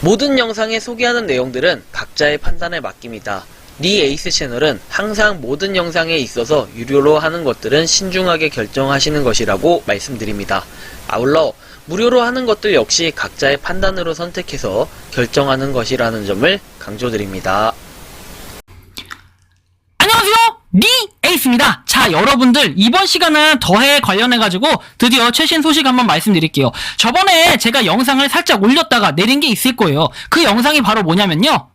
모든 영상에 소개하는 내용들은 각자의 판단에 맡깁니다. 니 에이스 채널은 항상 모든 영상에 있어서 유료로 하는 것들은 신중하게 결정하시는 것이라고 말씀드립니다. 아울러 무료로 하는 것들 역시 각자의 판단으로 선택해서 결정하는 것이라는 점을 강조드립니다. 안녕하세요, 니 에이스입니다. 자, 여러분들 이번 시간은 더해 관련해가지고 드디어 최신 소식 한번 말씀드릴게요. 저번에 제가 영상을 살짝 올렸다가 내린 게 있을 거예요. 그 영상이 바로 뭐냐면요,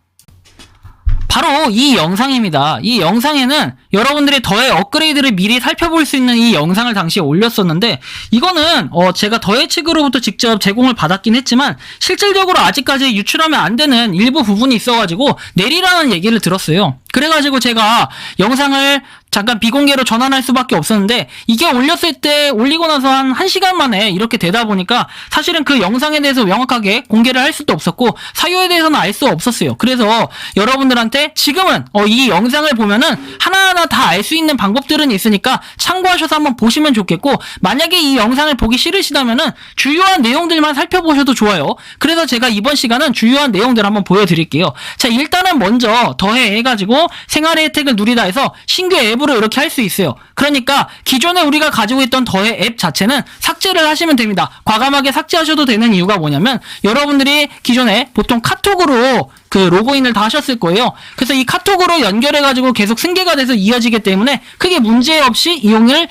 바로 이 영상입니다. 이 영상에는 여러분들이 더해 업그레이드를 미리 살펴볼 수 있는 이 영상을 당시에 올렸었는데, 이거는 제가 더해 측으로부터 직접 제공을 받았긴 했지만 실질적으로 아직까지 유출하면 안 되는 일부 부분이 있어가지고 내리라는 얘기를 들었어요. 그래가지고 제가 영상을 잠깐 비공개로 전환할 수밖에 없었는데, 이게 올리고 나서 한 1시간 만에 이렇게 되다 보니까 사실은 그 영상에 대해서 명확하게 공개를 할 수도 없었고 사유에 대해서는 알 수 없었어요. 그래서 여러분들한테 지금은 이 영상을 보면은 하나하나 다 알 수 있는 방법들은 있으니까 참고하셔서 한번 보시면 좋겠고, 만약에 이 영상을 보기 싫으시다면은 주요한 내용들만 살펴보셔도 좋아요. 그래서 제가 이번 시간은 주요한 내용들 한번 보여드릴게요. 자, 일단은 먼저 더해 해가지고 생활의 혜택을 누리다 해서 신규 앱으로 이렇게 할 수 있어요. 그러니까 기존에 우리가 가지고 있던 더해 앱 자체는 삭제를 하시면 됩니다. 과감하게 삭제하셔도 되는 이유가 뭐냐면, 여러분들이 기존에 보통 카톡으로 그 로그인을 다 하셨을 거예요. 그래서 이 카톡으로 연결해가지고 계속 승계가 돼서 이어지기 때문에 크게 문제 없이 이용을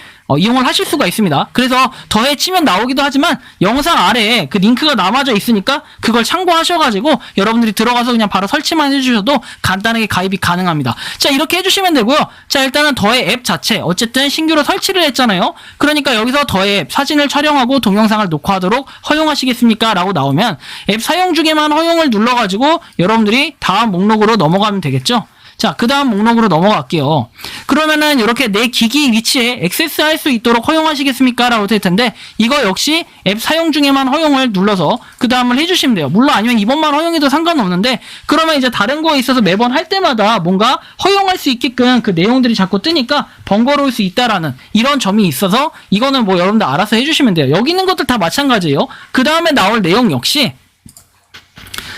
하실 수가 있습니다. 그래서 더해 치면 나오기도 하지만 영상 아래에 그 링크가 남아져 있으니까 그걸 참고하셔가지고 여러분들이 들어가서 그냥 바로 설치만 해주셔도 간단하게 가입이 가능합니다. 자, 이렇게 해주시면 되고요. 자, 일단은 더해 앱 자체 어쨌든 신규로 설치를 했잖아요. 그러니까 여기서 더해 앱 사진을 촬영하고 동영상을 녹화하도록 허용하시겠습니까? 라고 나오면 앱 사용 중에만 허용을 눌러가지고 여러분들이 다음 목록으로 넘어가면 되겠죠. 자, 그 다음 목록으로 넘어갈게요. 그러면은 이렇게 내 기기 위치에 액세스할 수 있도록 허용하시겠습니까? 라고 될 텐데, 이거 역시 앱 사용 중에만 허용을 눌러서 그 다음을 해주시면 돼요. 물론 아니면 이번만 허용해도 상관없는데, 그러면 이제 다른 거에 있어서 매번 할 때마다 뭔가 허용할 수 있게끔 그 내용들이 자꾸 뜨니까 번거로울 수 있다라는 이런 점이 있어서 이거는 뭐 여러분들 알아서 해주시면 돼요. 여기 있는 것들 다 마찬가지예요. 그 다음에 나올 내용 역시,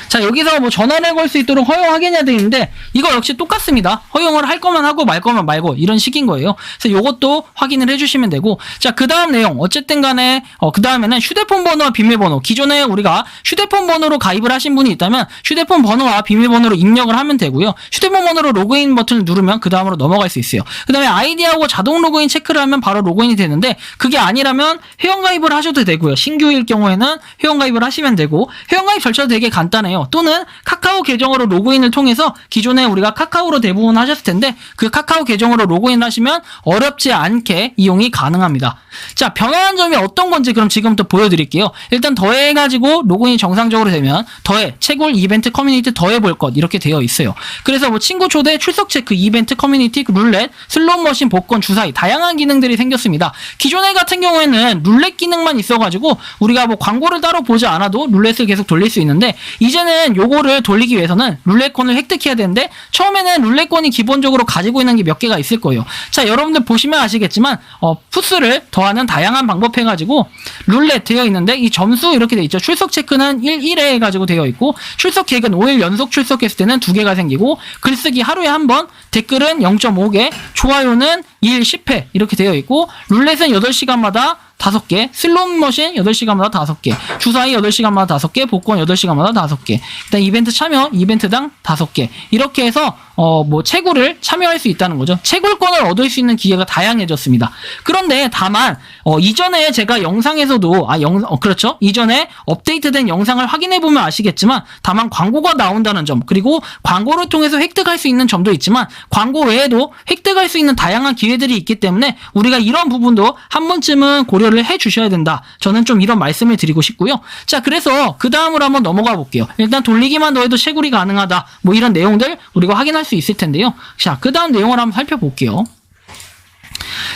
자, 여기서 뭐 전화를 걸 수 있도록 허용하겠냐 돼 있는데, 이거 역시 똑같습니다. 허용을 할 거면 하고 말 거면 말고 이런 식인 거예요. 그래서 요것도 확인을 해주시면 되고, 자, 그 다음 내용 어쨌든 간에 그 다음에는 휴대폰 번호와 비밀번호, 기존에 우리가 휴대폰 번호로 가입을 하신 분이 있다면 휴대폰 번호와 비밀번호로 입력을 하면 되고요. 휴대폰 번호로 로그인 버튼을 누르면 그 다음으로 넘어갈 수 있어요. 그 다음에 아이디하고 자동 로그인 체크를 하면 바로 로그인이 되는데, 그게 아니라면 회원가입을 하셔도 되고요. 신규일 경우에는 회원가입을 하시면 되고, 회원가입 절차도 되게 간단해요. 또는 카카오 계정으로 로그인을 통해서, 기존에 우리가 카카오로 대부분 하셨을 텐데 그 카카오 계정으로 로그인 하시면 어렵지 않게 이용이 가능합니다. 자, 변화한 점이 어떤 건지 그럼 지금부터 보여드릴게요. 일단 더해가지고 로그인이 정상적으로 되면 더해, 채굴, 이벤트, 커뮤니티, 더해볼 것 이렇게 되어 있어요. 그래서 뭐 친구 초대, 출석 체크, 이벤트, 커뮤니티, 룰렛, 슬롯머신, 복권, 주사위 다양한 기능들이 생겼습니다. 기존에 같은 경우에는 룰렛 기능만 있어가지고 우리가 뭐 광고를 따로 보지 않아도 룰렛을 계속 돌릴 수 있는데, 이제는 요거를 돌리기 위해서는 룰렛권을 획득해야 되는데, 처음에는 룰렛권이 기본적으로 가지고 있는 게 몇 개가 있을 거예요. 자, 여러분들 보시면 아시겠지만 푸스를 더하는 다양한 방법 해가지고 룰렛 되어 있는데, 이 점수 이렇게 돼 있죠. 출석 체크는 1회 해가지고 되어 있고, 출석 계획은 5일 연속 출석했을 때는 2개가 생기고, 글쓰기 하루에 한 번, 댓글은 0.5개, 좋아요는 2일 10회 이렇게 되어 있고, 룰렛은 8시간마다 5개, 슬롯머신 8시간마다 5개, 주사위 8시간마다 5개, 복권 8시간마다 5개, 일단 이벤트 참여, 이벤트당 5개, 이렇게 해서 뭐 채굴을 참여할 수 있다는 거죠. 채굴권을 얻을 수 있는 기회가 다양해졌습니다. 그런데 다만 이전에 제가 영상에서도 그렇죠, 이전에 업데이트된 영상을 확인해 보면 아시겠지만, 다만 광고가 나온다는 점, 그리고 광고를 통해서 획득할 수 있는 점도 있지만 광고 외에도 획득할 수 있는 다양한 기회들이 있기 때문에 우리가 이런 부분도 한 번쯤은 고려를 해 주셔야 된다. 저는 좀 이런 말씀을 드리고 싶고요. 자, 그래서 그 다음으로 한번 넘어가 볼게요. 일단 돌리기만 더해도 채굴이 가능하다, 뭐 이런 내용들 우리가 확인할 수 있을 텐데요. 자, 그 다음 내용을 한번 살펴볼게요.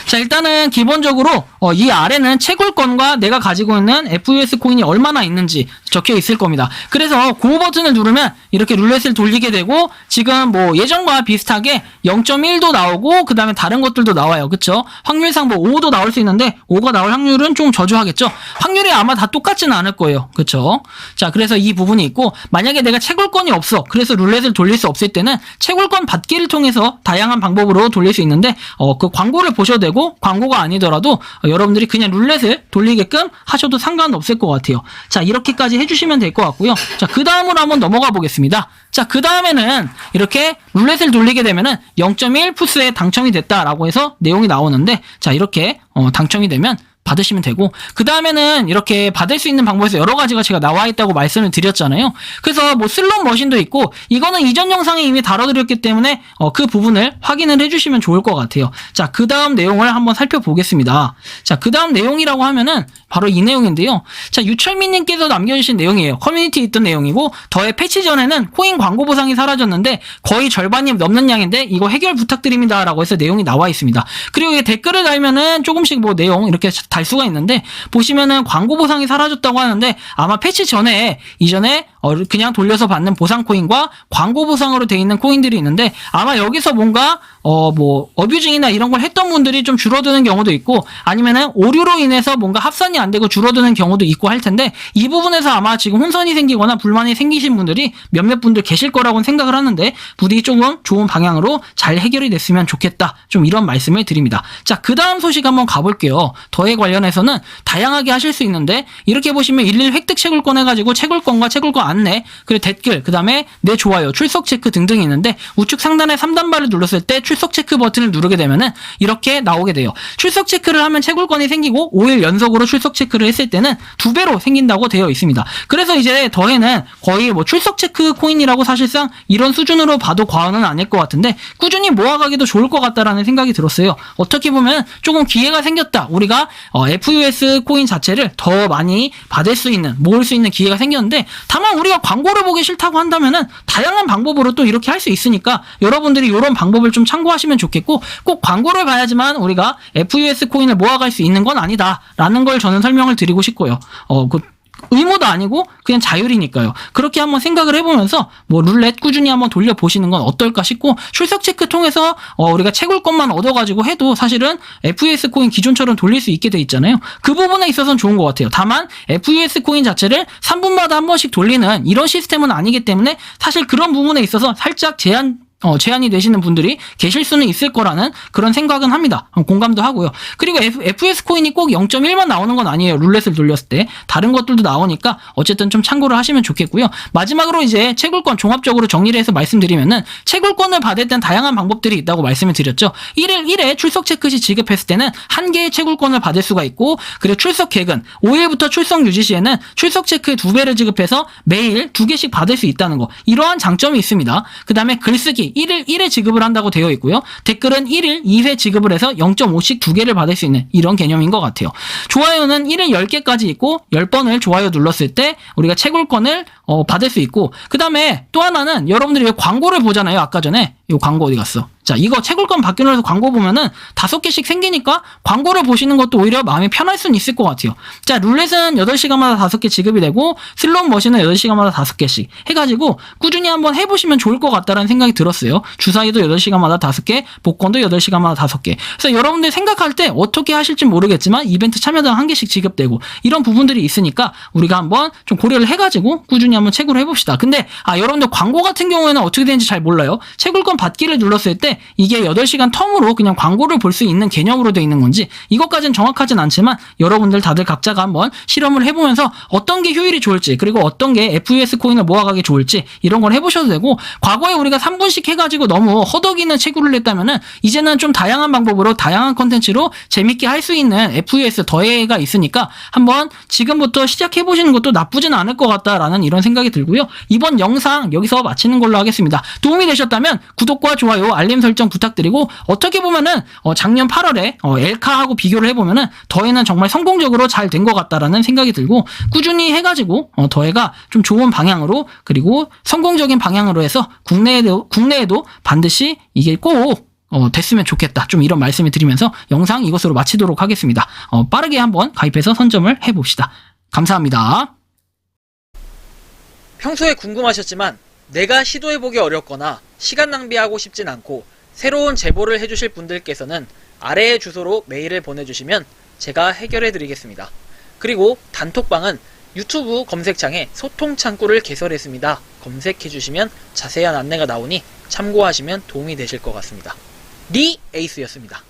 자, 일단은 기본적으로 이 아래는 채굴권과 내가 가지고 있는 FUS 코인이 얼마나 있는지 적혀 있을 겁니다. 그래서 고 버튼을 누르면 이렇게 룰렛을 돌리게 되고 지금 뭐 예전과 비슷하게 0.1도 나오고 그 다음에 다른 것들도 나와요. 그쵸? 확률상 뭐 5도 나올 수 있는데 5가 나올 확률은 좀 저조하겠죠? 확률이 아마 다 똑같지는 않을 거예요. 그쵸? 자, 그래서 이 부분이 있고 만약에 내가 채굴권이 없어. 그래서 룰렛을 돌릴 수 없을 때는 채굴권 받기를 통해서 다양한 방법으로 돌릴 수 있는데 그 광고를 보셔도 되고 광고가 아니더라도 여러분들이 그냥 룰렛을 돌리게끔 하셔도 상관없을 것 같아요. 자, 이렇게까지 해주시면 될 것 같고요. 자, 그 다음으로 한번 넘어가 보겠습니다. 자, 그 다음에는 이렇게 룰렛을 돌리게 되면은 0.1 푸스에 당첨이 됐다라고 해서 내용이 나오는데 자, 이렇게 당첨이 되면 받으시면 되고 그 다음에는 이렇게 받을 수 있는 방법에서 여러 가지가 제가 나와 있다고 말씀을 드렸잖아요. 그래서 뭐 슬롯 머신도 있고 이거는 이전 영상에 이미 다뤄드렸기 때문에 그 부분을 확인을 해주시면 좋을 것 같아요. 자, 그 다음 내용을 한번 살펴보겠습니다. 자, 그 다음 내용이라고 하면은 바로 이 내용인데요. 자, 유철민님께서 남겨주신 내용이에요. 커뮤니티에 있던 내용이고 더해 패치 전에는 코인 광고 보상이 사라졌는데 거의 절반이 넘는 양인데 이거 해결 부탁드립니다 라고 해서 내용이 나와 있습니다. 그리고 이게 댓글을 달면은 조금씩 뭐 내용 이렇게 달 수가 있는데 보시면은 광고 보상이 사라졌다고 하는데 아마 패치 전에 이전에 그냥 돌려서 받는 보상 코인과 광고 보상으로 돼 있는 코인들이 있는데 아마 여기서 뭔가 뭐 어뷰징이나 이런 걸 했던 분들이 좀 줄어드는 경우도 있고 아니면은 오류로 인해서 뭔가 합산이 안 되고 줄어드는 경우도 있고 할 텐데 이 부분에서 아마 지금 혼선이 생기거나 불만이 생기신 분들이 몇몇 분들 계실 거라고 생각을 하는데 부디 조금 좋은 방향으로 잘 해결이 됐으면 좋겠다. 좀 이런 말씀을 드립니다. 자, 그 다음 소식 한번 가볼게요. 더해 관련해서는 다양하게 하실 수 있는데 이렇게 보시면 일일 획득 채굴권 해가지고 채굴권과 채굴권 안내 그리고 댓글 그 다음에 내 좋아요 출석 체크 등등이 있는데 우측 상단에 3단바를 눌렀을 때 출석 체크 버튼을 누르게 되면은 이렇게 나오게 돼요. 출석 체크를 하면 채굴권이 생기고 5일 연속으로 출석 체크를 했을 때는 2배로 생긴다고 되어 있습니다. 그래서 이제 더해는 거의 뭐 출석 체크 코인이라고 사실상 이런 수준으로 봐도 과언은 아닐 것 같은데 꾸준히 모아가기도 좋을 것 같다라는 생각이 들었어요. 어떻게 보면 조금 기회가 생겼다. 우리가 FUS 코인 자체를 더 많이 받을 수 있는 모을 수 있는 기회가 생겼는데 다만 우리가 광고를 보기 싫다고 한다면은 다양한 방법으로 또 이렇게 할 수 있으니까 여러분들이 이런 방법을 좀 참고하시면 좋겠고 꼭 광고를 봐야지만 우리가 FUS 코인을 모아갈 수 있는 건 아니다라는 걸 저는 설명을 드리고 싶고요. 의무도 아니고 그냥 자율이니까요. 그렇게 한번 생각을 해보면서 뭐 룰렛 꾸준히 한번 돌려보시는 건 어떨까 싶고 출석 체크 통해서 우리가 채굴권만 얻어가지고 해도 사실은 FUS 코인 기존처럼 돌릴 수 있게 돼 있잖아요. 그 부분에 있어서는 좋은 것 같아요. 다만 FUS 코인 자체를 3분마다 한 번씩 돌리는 이런 시스템은 아니기 때문에 사실 그런 부분에 있어서 살짝 제한이 되시는 분들이 계실 수는 있을 거라는 그런 생각은 합니다. 공감도 하고요. 그리고 FS 코인이 꼭 0.1만 나오는 건 아니에요. 룰렛을 돌렸을 때. 다른 것들도 나오니까 어쨌든 좀 참고를 하시면 좋겠고요. 마지막으로 이제 채굴권 종합적으로 정리를 해서 말씀드리면은 채굴권을 받을 땐 다양한 방법들이 있다고 말씀을 드렸죠. 1회 출석 체크 시 지급했을 때는 한 개의 채굴권을 받을 수가 있고 그리고 출석 개근 5일부터 출석 유지 시에는 출석 체크의 2배를 지급해서 매일 2개씩 받을 수 있다는 거. 이러한 장점이 있습니다. 그 다음에 글쓰기 1회 지급을 한다고 되어 있고요. 댓글은 1일 2회 지급을 해서 0.5씩 2개를 받을 수 있는 이런 개념인 것 같아요. 좋아요는 1일 10개까지 있고 10번을 좋아요 눌렀을 때 우리가 채굴권을 받을 수 있고 그 다음에 또 하나는 여러분들이 광고를 보잖아요. 아까 전에 이 광고 어디 갔어? 자, 이거 채굴권 받기 위해서 광고 보면은 5개씩 생기니까 광고를 보시는 것도 오히려 마음이 편할 수는 있을 것 같아요. 자, 룰렛은 8시간마다 5개 지급이 되고 슬롯 머신은 8시간마다 5개씩 해가지고 꾸준히 한번 해보시면 좋을 것 같다라는 생각이 들었어요. 주사위도 8시간마다 5개, 복권도 8시간마다 5개. 그래서 여러분들 생각할 때 어떻게 하실지 모르겠지만 이벤트 참여당 1개씩 지급되고 이런 부분들이 있으니까 우리가 한번 좀 고려를 해가지고 꾸준히 한번 채굴을 해봅시다. 근데 여러분들 광고 같은 경우에는 어떻게 되는지 잘 몰라요. 채굴권 받기를 눌렀을 때 이게 8시간 텀으로 그냥 광고를 볼 수 있는 개념으로 되어 있는 건지 이것까지는 정확하진 않지만 여러분들 다들 각자가 한번 실험을 해보면서 어떤 게 효율이 좋을지 그리고 어떤 게 FUS 코인을 모아가기 좋을지 이런 걸 해보셔도 되고 과거에 우리가 3분씩 해가지고 너무 허덕이는 채굴을 했다면은 이제는 좀 다양한 방법으로 다양한 컨텐츠로 재밌게 할 수 있는 FUS 더해가 있으니까 한번 지금부터 시작해보시는 것도 나쁘진 않을 것 같다라는 이런 생각이 들고요. 이번 영상 여기서 마치는 걸로 하겠습니다. 도움이 되셨다면 구독과 좋아요 알림 설정 부탁드리고 어떻게 보면은 작년 8월에 엘카하고 비교를 해보면은 더해는 정말 성공적으로 잘 된 것 같다라는 생각이 들고 꾸준히 해가지고 더해가 좀 좋은 방향으로 그리고 성공적인 방향으로 해서 국내에도 반드시 이게 꼭 됐으면 좋겠다. 좀 이런 말씀을 드리면서 영상 이것으로 마치도록 하겠습니다. 빠르게 한번 가입해서 선점을 해봅시다. 감사합니다. 평소에 궁금하셨지만 내가 시도해보기 어렵거나 시간 낭비하고 싶진 않고 새로운 제보를 해주실 분들께서는 아래의 주소로 메일을 보내주시면 제가 해결해드리겠습니다. 그리고 단톡방은 유튜브 검색창에 소통 창구를 개설했습니다. 검색해주시면 자세한 안내가 나오니 참고하시면 도움이 되실 것 같습니다. 리 에이스였습니다.